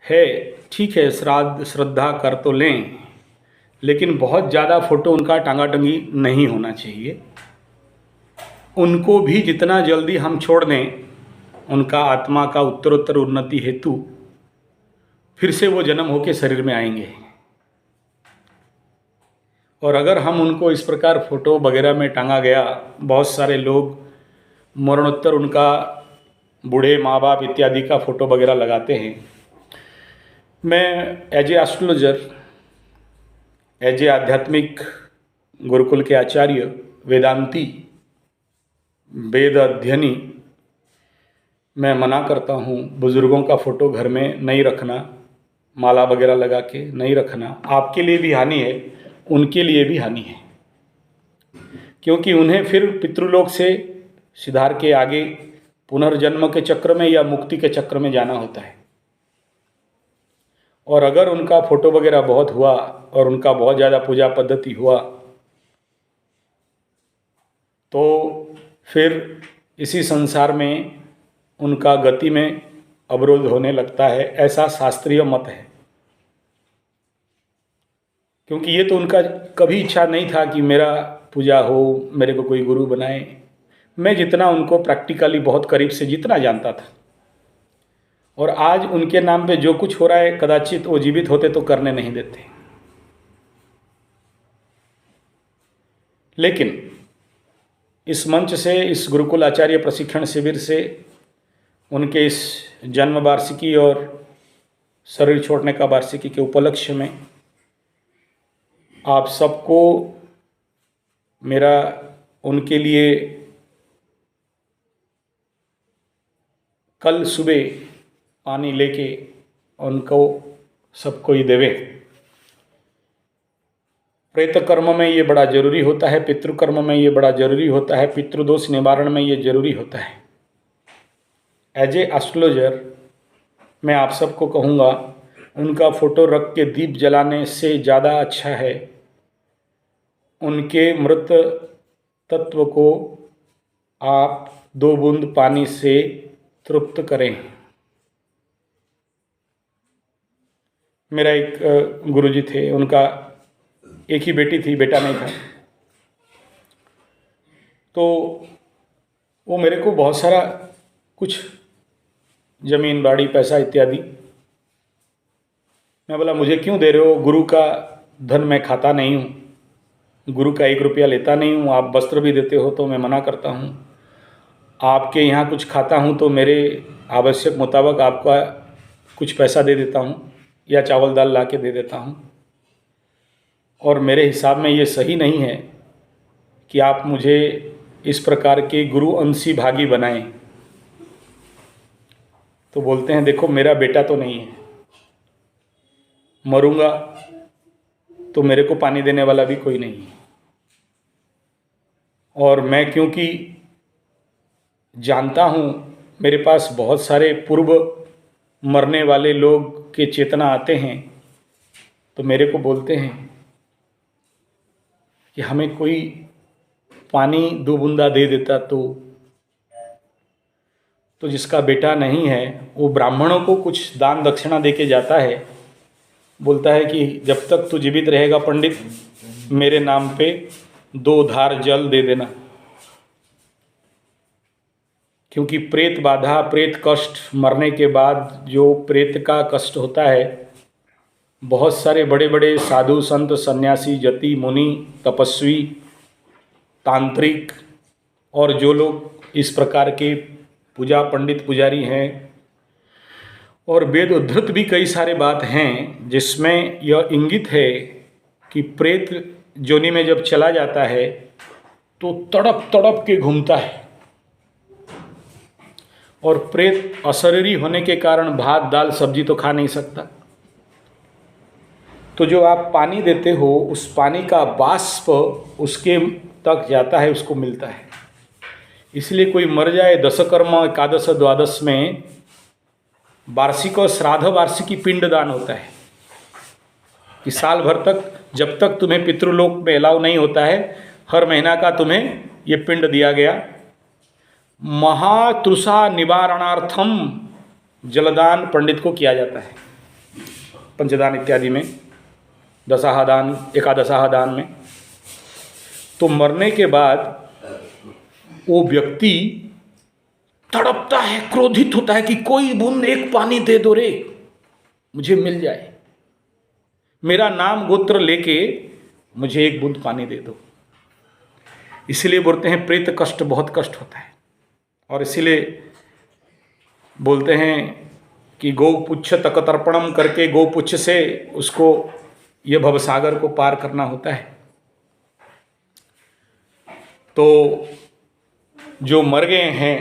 है, ठीक है, श्राद्ध श्रद्धा कर तो लें, लेकिन बहुत ज़्यादा फोटो उनका टांगा टंगी नहीं होना चाहिए। उनको भी जितना जल्दी हम छोड़ दें, उनका आत्मा का उत्तरोत्तर उन्नति हेतु फिर से वो जन्म होके शरीर में आएंगे। और अगर हम उनको इस प्रकार फ़ोटो वगैरह में टांगा गया, बहुत सारे लोग मरणोत्तर उनका बूढ़े माँ बाप इत्यादि का फ़ोटो वगैरह लगाते हैं। मैं as a astrologer, as a आध्यात्मिक गुरुकुल के आचार्य, वेदांती, वेद अध्ययनी, मैं मना करता हूँ बुज़ुर्गों का फ़ोटो घर में नहीं रखना, माला वगैरह लगा के नहीं रखना। आपके लिए भी हानि है, उनके लिए भी हानि है, क्योंकि उन्हें फिर पितृलोक से सिधार के आगे पुनर्जन्म के चक्र में या मुक्ति के चक्र में जाना होता है। और अगर उनका फ़ोटो वगैरह बहुत हुआ और उनका बहुत ज़्यादा पूजा पद्धति हुआ, तो फिर इसी संसार में उनका गति में अवरोध होने लगता है, ऐसा शास्त्रीय मत है। क्योंकि ये तो उनका कभी इच्छा नहीं था कि मेरा पूजा हो, मेरे को कोई गुरु बनाए। मैं जितना उनको प्रैक्टिकली बहुत करीब से जितना जानता था, और आज उनके नाम पे जो कुछ हो रहा है, कदाचित वो जीवित होते तो करने नहीं देते। लेकिन इस मंच से, इस गुरुकुल आचार्य प्रशिक्षण शिविर से, उनके इस जन्म वार्षिकी और शरीर छोड़ने का वार्षिकी के उपलक्ष्य में आप सबको मेरा उनके लिए कल सुबह पानी लेके उनको सबको ही देवे। प्रेत कर्म में ये बड़ा जरूरी होता है, पितृकर्म में ये बड़ा जरूरी होता है, पितृदोष निवारण में ये जरूरी होता है। एज ए एस्ट्रोलॉजर मैं आप सबको कहूँगा, उनका फ़ोटो रख के दीप जलाने से ज़्यादा अच्छा है उनके मृत तत्व को आप 2 बूंद पानी से तृप्त करें। मेरा एक गुरुजी थे, उनका एक ही बेटी थी, बेटा नहीं था। तो वो मेरे को बहुत सारा कुछ ज़मीन बाड़ी पैसा इत्यादि, मैं बोला मुझे क्यों दे रहे हो, गुरु का धन मैं खाता नहीं हूँ, गुरु का 1 रुपया लेता नहीं हूँ। आप वस्त्र भी देते हो तो मैं मना करता हूँ। आपके यहाँ कुछ खाता हूँ तो मेरे आवश्यक मुताबिक आपका कुछ पैसा दे देता हूँ या चावल दाल ला के दे देता हूँ। और मेरे हिसाब में ये सही नहीं है कि आप मुझे इस प्रकार के गुरु अंशी भागी बनाएं। तो बोलते हैं देखो मेरा बेटा तो नहीं है, मरूंगा तो मेरे को पानी देने वाला भी कोई नहीं है। और मैं क्योंकि जानता हूँ, मेरे पास बहुत सारे पूर्व मरने वाले लोग के चेतना आते हैं, तो मेरे को बोलते हैं कि हमें कोई पानी 2 बूंदा दे देता तो जिसका बेटा नहीं है वो ब्राह्मणों को कुछ दान दक्षिणा दे के जाता है, बोलता है कि जब तक तू जीवित रहेगा पंडित, मेरे नाम पे 2 धार जल दे देना। क्योंकि प्रेत बाधा, प्रेत कष्ट, मरने के बाद जो प्रेत का कष्ट होता है, बहुत सारे बड़े बड़े साधु संत सन्यासी जति मुनि तपस्वी तांत्रिक और जो लोग इस प्रकार के पूजा पंडित पुजारी हैं, और वेद उद्धृत भी कई सारे बात हैं जिसमें यह इंगित है कि प्रेत जोनि में जब चला जाता है तो तड़प तड़प के घूमता है, और प्रेत अशरीरी होने के कारण भात दाल सब्जी तो खा नहीं सकता। तो जो आप पानी देते हो, उस पानी का बाष्प उसके तक जाता है, उसको मिलता है। इसलिए कोई मर जाए दशकर्म एकादश द्वादश में वार्षिक और श्राद्ध वार्षिकी पिंडदान होता है कि साल भर तक जब तक तुम्हें पितृलोक में अलाउ नहीं होता है, हर महीना का तुम्हें ये पिंड दिया गया। महातृषा निवारणार्थम जलदान पंडित को किया जाता है। पंचदान इत्यादि में, दशाह दान, एकादशाह दान में। तो मरने के बाद वो व्यक्ति तड़पता है, क्रोधित होता है कि कोई बूंद एक पानी दे दो रे, मुझे मिल जाए, मेरा नाम गोत्र लेके मुझे एक बूंद पानी दे दो। इसीलिए बोलते हैं प्रेत कष्ट, बहुत कष्ट होता है। और इसीलिए बोलते हैं कि गौपुच्छ तकतर्पणम करके गौपुच्छ से उसको ये भवसागर को पार करना होता है। तो जो मर गए हैं,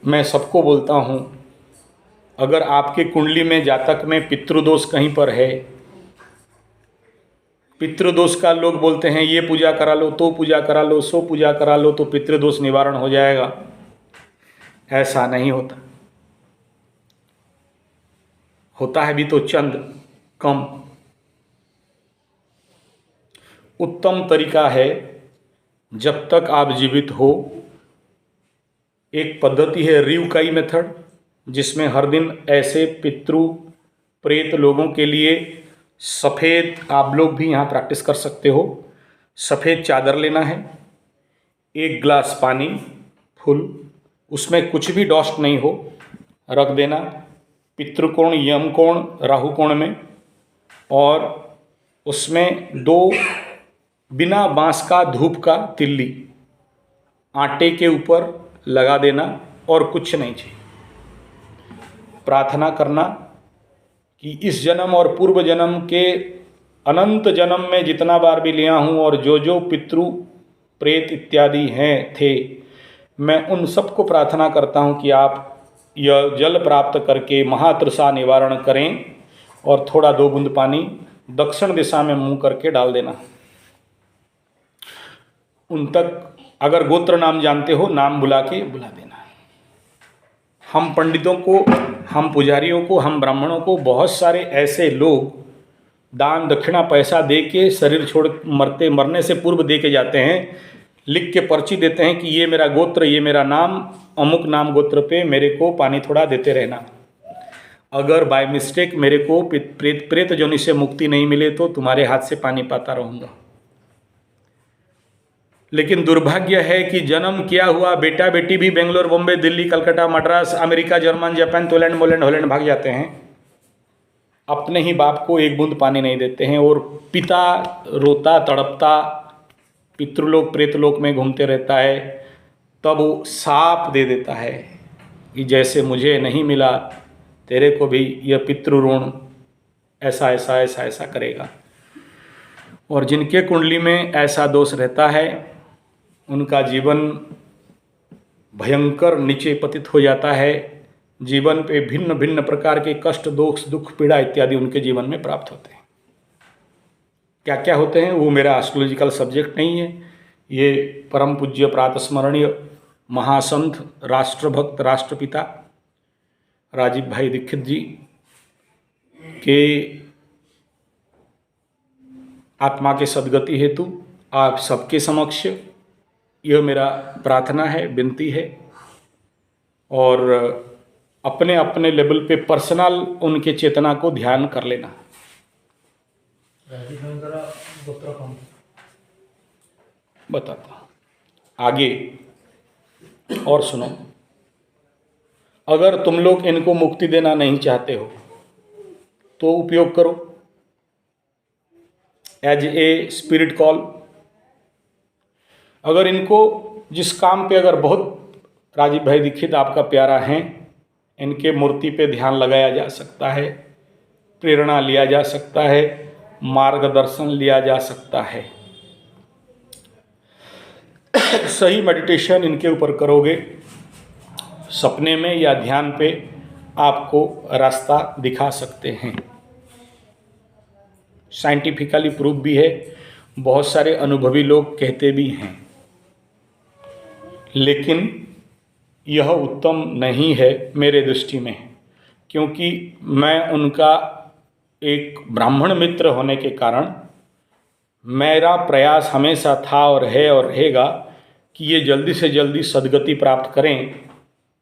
मैं सबको बोलता हूँ, अगर आपके कुंडली में जातक में पितृदोष कहीं पर है, पितृदोष का लोग बोलते हैं ये पूजा करा लो, तो पूजा करा लो, सो पूजा करा लो तो पितृदोष निवारण हो जाएगा। ऐसा नहीं होता, होता है भी तो चंद कम। उत्तम तरीका है, जब तक आप जीवित हो, एक पद्धति है रिवकाई मेथड, जिसमें हर दिन ऐसे पितृ प्रेत लोगों के लिए सफ़ेद, आप लोग भी यहाँ प्रैक्टिस कर सकते हो, सफ़ेद चादर लेना है, 1 गिलास पानी फुल, उसमें कुछ भी डॉस्ट नहीं हो, रख देना पितृकोण, यम कोण, राहु कोण में, और उसमें 2 बिना बांस का धूप का तिल्ली आटे के ऊपर लगा देना और कुछ नहीं चाहिए। प्रार्थना करना कि इस जन्म और पूर्व जन्म के अनंत जन्म में जितना बार भी लिया हूँ और जो जो पितृ प्रेत इत्यादि हैं थे, मैं उन सबको प्रार्थना करता हूँ कि आप यह जल प्राप्त करके महातृषा निवारण करें, और थोड़ा 2 बूंद पानी दक्षिण दिशा में मुंह करके डाल देना। उन तक अगर गोत्र नाम जानते हो, नाम बुला देना। हम पंडितों को, हम पुजारियों को, हम ब्राह्मणों को बहुत सारे ऐसे लोग दान दक्षिणा पैसा दे के शरीर छोड़ मरने से पूर्व दे के जाते हैं, लिख के पर्ची देते हैं कि ये मेरा गोत्र, ये मेरा नाम, अमुक नाम गोत्र पे मेरे को पानी थोड़ा देते रहना। अगर बाय मिस्टेक मेरे को प्रेत जोनि से मुक्ति नहीं मिले तो तुम्हारे हाथ से पानी पाता रहूँगा। लेकिन दुर्भाग्य है कि जन्म किया हुआ बेटा बेटी भी Bangalore, Bombay, Delhi, Calcutta, Madras, America, German, Japan, Poland, मोलैंड, हॉलैंड भाग जाते हैं, अपने ही बाप को 1 बूंद पानी नहीं देते हैं, और पिता रोता तड़पता पितृलोक प्रेतलोक में घूमते रहता है। तब वो साप दे देता है कि जैसे मुझे नहीं मिला तेरे को भी यह पितृऋण ऐसा ऐसा ऐसा ऐसा करेगा। और जिनके कुंडली में ऐसा दोष रहता है, उनका जीवन भयंकर नीचे पतित हो जाता है। जीवन पे भिन्न भिन्न प्रकार के कष्ट, दोष, दुख, पीड़ा इत्यादि उनके जीवन में प्राप्त होते हैं। क्या क्या होते हैं वो मेरा एस्ट्रोलॉजिकल सब्जेक्ट नहीं है। ये परम पूज्य प्रातस्मरणीय महासंत, राष्ट्रभक्त, राष्ट्रपिता राजीव भाई दीक्षित जी के आत्मा के सद्गति हेतु आप सबके समक्ष यह मेरा प्रार्थना है, विनती है। और अपने अपने लेवल पे पर्सनल उनके चेतना को ध्यान कर लेना। बताता हूँ आगे, और सुनो। अगर तुम लोग इनको मुक्ति देना नहीं चाहते हो तो उपयोग करो एज ए स्पिरिट कॉल। अगर इनको जिस काम पे अगर बहुत राजीव भाई दीक्षित आपका प्यारा हैं, इनके मूर्ति पे ध्यान लगाया जा सकता है, प्रेरणा लिया जा सकता है, मार्गदर्शन लिया जा सकता है। सही मेडिटेशन इनके ऊपर करोगे, सपने में या ध्यान पे आपको रास्ता दिखा सकते हैं। साइंटिफिकली प्रूफ भी है, बहुत सारे अनुभवी लोग कहते भी हैं। लेकिन यह उत्तम नहीं है मेरे दृष्टि में, क्योंकि मैं उनका एक ब्राह्मण मित्र होने के कारण मेरा प्रयास हमेशा था और है और रहेगा कि ये जल्दी से जल्दी सद्गति प्राप्त करें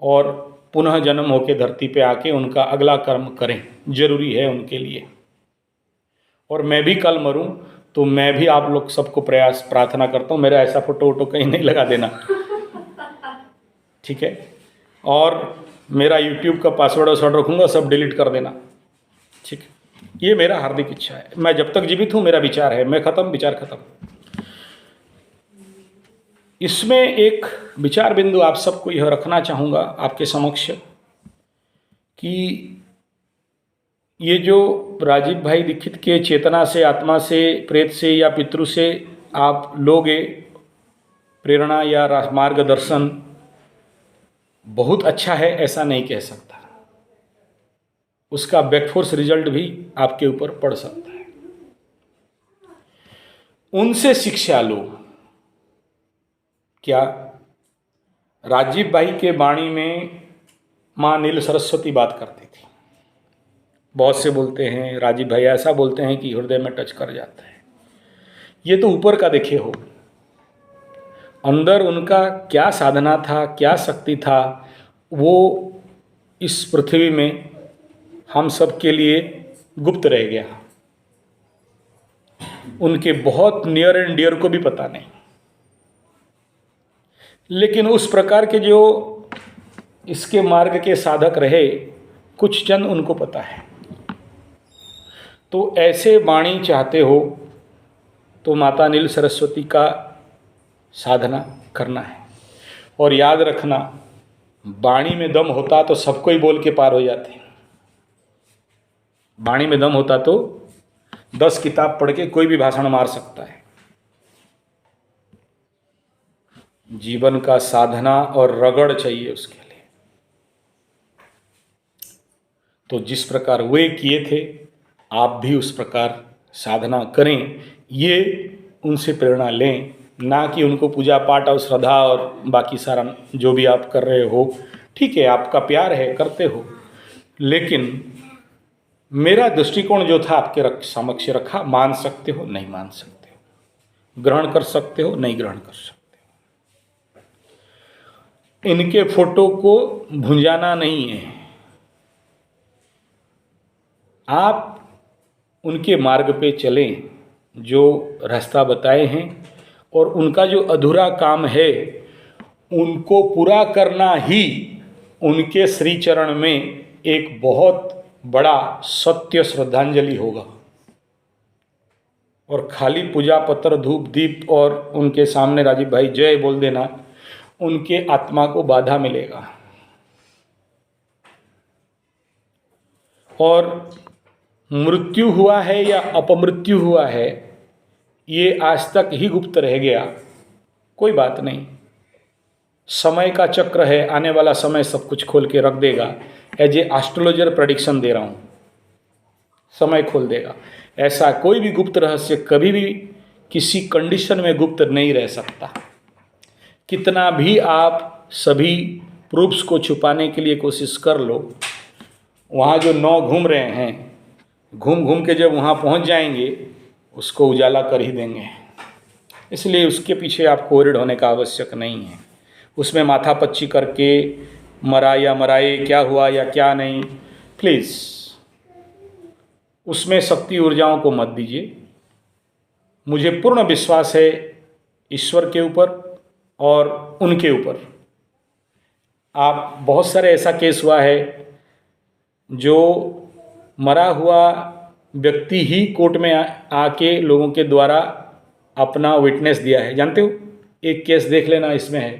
और पुनः जन्म होकर धरती पे आके उनका अगला कर्म करें। जरूरी है उनके लिए। और मैं भी कल मरूं तो मैं भी आप लोग सबको प्रार्थना करता हूँ मेरा ऐसा फोटो वोटो कहीं नहीं लगा देना, ठीक है। और मेरा यूट्यूब का पासवर्ड वासवर्ड रखूँगा, सब डिलीट कर देना, ठीक है। ये मेरा हार्दिक इच्छा है। मैं जब तक जीवित हूँ मेरा विचार है, मैं खत्म विचार खत्म। इसमें एक विचार बिंदु आप सबको यह रखना चाहूँगा आपके समक्ष कि ये जो राजीव भाई दीक्षित के चेतना से, आत्मा से, प्रेत से या पितृ से आप लोगे प्रेरणा या मार्गदर्शन, बहुत अच्छा है ऐसा नहीं कह सकता। उसका बैकफोर्स रिजल्ट भी आपके ऊपर पड़ सकता है। उनसे शिक्षा लो। क्या राजीव भाई के वाणी में माँ नील सरस्वती बात करती थी। बहुत से बोलते हैं राजीव भाई ऐसा बोलते हैं कि हृदय में टच कर जाता है। ये तो ऊपर का देखे हो, अंदर उनका क्या साधना था, क्या शक्ति था, वो इस पृथ्वी में हम सब के लिए गुप्त रह गया। उनके बहुत नियर एंड डियर को भी पता नहीं, लेकिन उस प्रकार के जो इसके मार्ग के साधक रहे कुछ चंद उनको पता है। तो ऐसे वाणी चाहते हो तो माता नील सरस्वती का साधना करना है। और याद रखना, वाणी में दम होता तो सबको ही बोल के पार हो जाते। वाणी में दम होता तो 10 किताब पढ़ के कोई भी भाषण मार सकता है। जीवन का साधना और रगड़ चाहिए उसके लिए। तो जिस प्रकार वे किए थे आप भी उस प्रकार साधना करें, ये उनसे प्रेरणा लें, ना कि उनको पूजा पाठ और श्रद्धा और बाकी सारा जो भी आप कर रहे हो, ठीक है आपका प्यार है करते हो, लेकिन मेरा दृष्टिकोण जो था आपके समक्ष रखा। मान सकते हो, नहीं मान सकते हो, ग्रहण कर सकते हो, नहीं ग्रहण कर सकते हो। इनके फोटो को भुंजाना नहीं है, आप उनके मार्ग पे चलें जो रास्ता बताए हैं, और उनका जो अधूरा काम है उनको पूरा करना ही उनके श्री चरण में एक बहुत बड़ा सत्य श्रद्धांजलि होगा। और खाली पूजा पत्र धूप दीप और उनके सामने राजीव भाई जय बोल देना, उनके आत्मा को बाधा मिलेगा। और मृत्यु हुआ है या अपमृत्यु हुआ है ये आज तक ही गुप्त रह गया, कोई बात नहीं, समय का चक्र है, आने वाला समय सब कुछ खोल के रख देगा। एज ए एस्ट्रोलॉजर प्रेडिक्शन दे रहा हूँ, समय खोल देगा। ऐसा कोई भी गुप्त रहस्य कभी भी किसी कंडीशन में गुप्त नहीं रह सकता। कितना भी आप सभी प्रूफ्स को छुपाने के लिए कोशिश कर लो, वहाँ जो 9 घूम रहे हैं, घूम घूम के जब वहाँ पहुँच जाएंगे उसको उजाला कर ही देंगे। इसलिए उसके पीछे आपको वरीड होने का आवश्यक नहीं है। उसमें माथापच्ची करके मरा या मराए, क्या हुआ या क्या नहीं, प्लीज़ उसमें शक्ति ऊर्जाओं को मत दीजिए। मुझे पूर्ण विश्वास है ईश्वर के ऊपर और उनके ऊपर। आप बहुत सारे ऐसा केस हुआ है जो मरा हुआ व्यक्ति ही कोर्ट में आके लोगों के द्वारा अपना विटनेस दिया है। जानते हो, एक केस देख लेना, इसमें है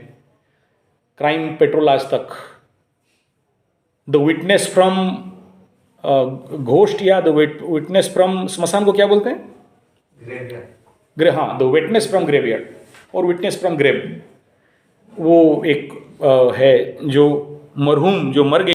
क्राइम पेट्रोल आज तक। द विटनेस फ्रॉम घोस्ट या द विटनेस फ्रॉम स्मशान को क्या बोलते हैं? ग्रेवयार्ड। हाँ, द विटनेस फ्रॉम ग्रेवयार्ड और विटनेस फ्रॉम ग्रेव। वो एक है जो मरहूम जो मर गई